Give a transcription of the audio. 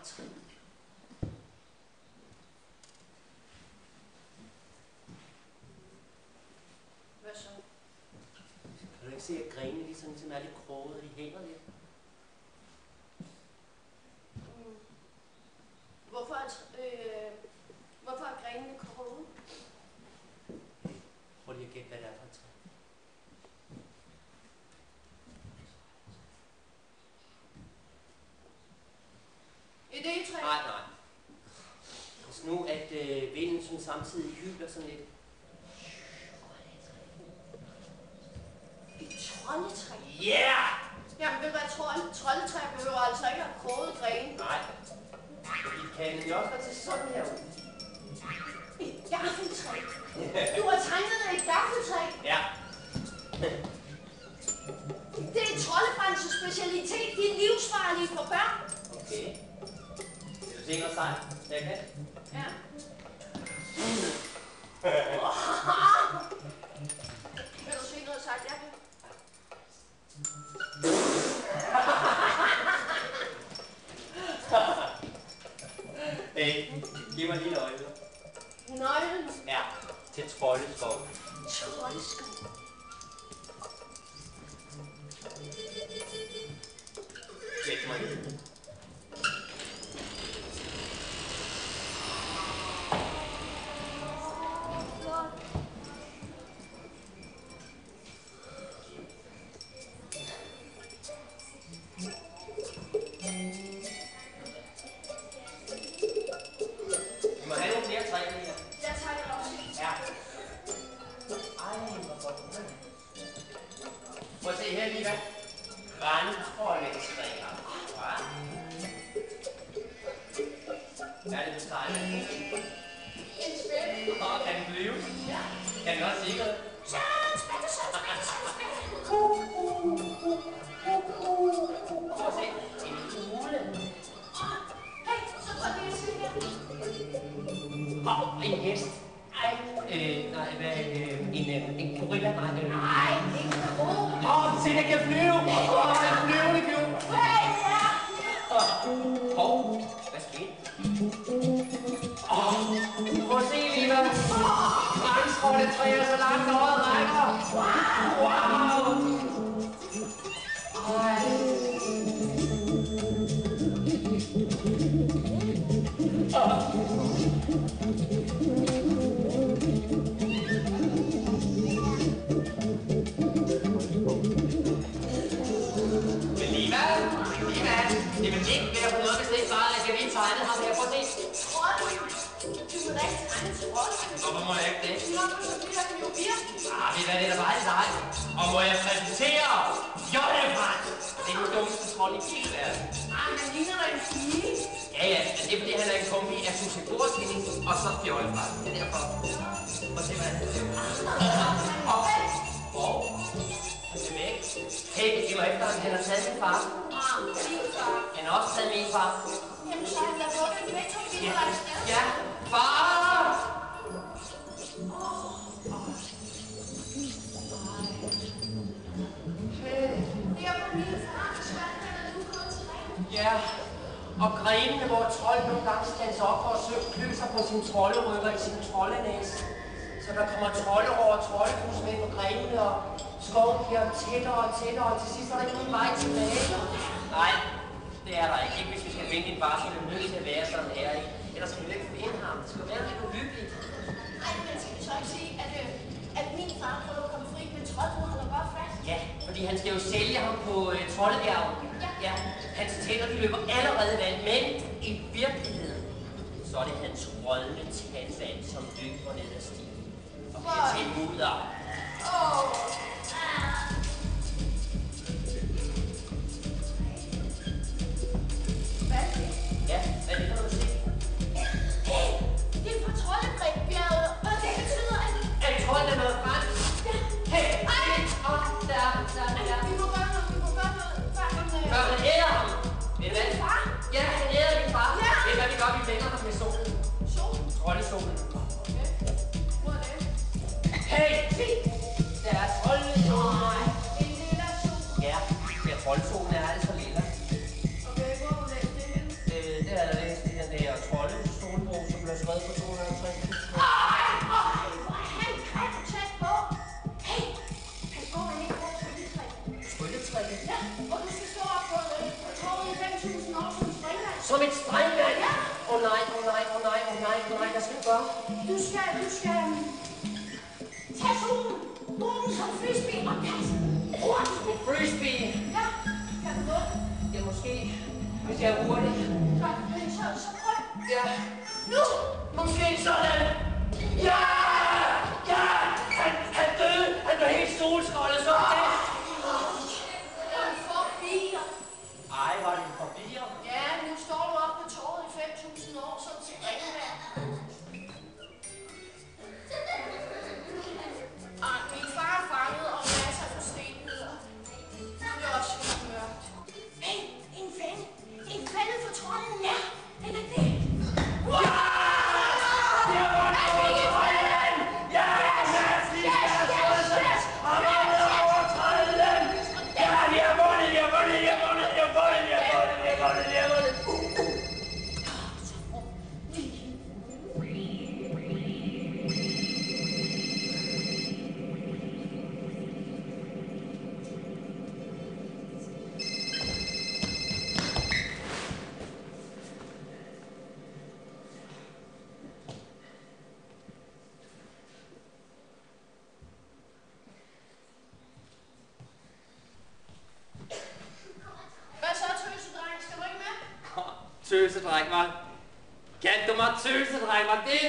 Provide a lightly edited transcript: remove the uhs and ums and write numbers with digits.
træ. Hvad så? Kan du ikke se, at grenene ligesom er lidt kroget, de hænger lidt? Hvorfor er grenene kroget? Prøv lige at gætte, hvad det er for et træ. Et egetræ? Nej. Hvis nu, at vinden sådan samtidig hylder sådan lidt. Et troldetræ? Yeah! Jamen, ved du hvad, troldetræ behøver altså ikke at have kroget grene. Nej. De kan jo også være til sådan her ud. Et gaffeltræ? Du har tegnet dig et gaffeltræ? Ja. Det er troldebranchens specialitet. De er livsfarlige for børn. Okay. Vil du se noget sejt? Jeg kan. Ja. Vil du se noget sagt? Jeg kan. Hey, giv mig lige nøglen. Nøglen? Ja, til Troldeskov. Troldeskov? Gæt mig lige. Prøv at se her, Liva. Græntroldetræer. Hvad er det, du tegner? En spændende. Kan den flyve? Ja. Kan den også sige noget? Prøv at se. En ugle. Hey, så prøv lige at se her. En hest. En gorilla. Nej, ikke en Se, den kan flyve! En flyvende kjole! Hey, ja! Hvad skete? Prøv at se, Liva! Græntroldetræer så langt øjet rækker! Wow! Jamen ikke ved at få noget, hvis det ikke bare er, at jeg lige tegnede ham her. Prøv at se. Trold? Du må da ikke tegne trold. Hvorfor må jeg ikke det? Nå, men så bliver det jo vir. Ved hvad, det er da bare dig. Og må jeg præsentere Jollefant? Det er den dummeste trold i hele verden. Han ligner da en pige. Ja, men det er fordi, han er en kombi af Susie Borstilling og så Jollefant. Det er derfor. Prøv at se, hvad han ser. Han er væk. Hey, det var efter, at han har taget sin far. Din far. Han har også taget min far. Jamen, så er han da vundet væk fra bilvejs. Ja, far! Det er på min far, desværre, han er nu gået til ring. Ja, og grenene, hvor trolden nogle gange standser op for at klø sig på sin trolderykker i sin troldenæse. Så der kommer trolde over troldehus med på grenene, og skoven bliver tættere og tættere, og til sidst er der ikke nogen vej tilbage. Nej, det er der ikke. Ikke hvis vi skal finde en bar, så er det nødt til at være sådan her, ikke? Ellers skal vi ikke finde ham. Det skal være lidt uhyggeligt. Ej, men skal vi så ikke sige, at min far prøver at komme fri, men troldbrud holder bare fast? Ja, fordi han skal jo sælge ham på Troldebjerget. Ja. Hans tænder, de løber allerede vand, men i virkeligheden, så er det hans rådne tandvand, som løber ned ad stien og bliver til mudder. Hvad er det? Ja, hvad er det, kan du se? Det er fra Troldebrækbjerget, og det betyder, at... Er det trolden, der er nået frem? Ja. Hey! Der. Vi må gøre noget, Før han æder ham. Ved du hvad? Far? Ja, han æder din far. Ja. Ved du hvad vi gør? Vi vender ham med solen. Solen? Troldesolen. Okay. Hvor er det? Hey! Se! Der er troldesolen. Nej, en lille sol. Ja, troldesolen er altså lilla. Okay, hvor er det henne? Det er Og du skal stå op på torvet i 5.000 år som springvand. Som et springvand? Ja. Åh nej, hvad skal du gøre? Du skal tage solen, bruge den som frisbee og kaste den. Hurtigt. En frisbee? Ja, kan du gå? Ja, måske. Hvis jeg er hurtig. Så prøv. Ja. Nu! Måske sådan. Ja! Ja! Han døde. Han blev helt solskoldet som det. Det er en forbier. Ej, var det en forbier? Ja, nu står du oppe på torvet i 5.000 år som springvand. Min far er fanget og masser af forstedigheder. Det er også helt mørkt. Hey, en fælde. En fælde for trolden nær. Den er det. Ja! Det er godt overtræden! Ja, Mads, vi skal fortsætte! Og vi er overtræden! Ja, vi har vundet! Hvad så, tøsedreng? Skal du ikke med? Tøsedreng, hva'? Kan du mig tøsedreng, hva' det?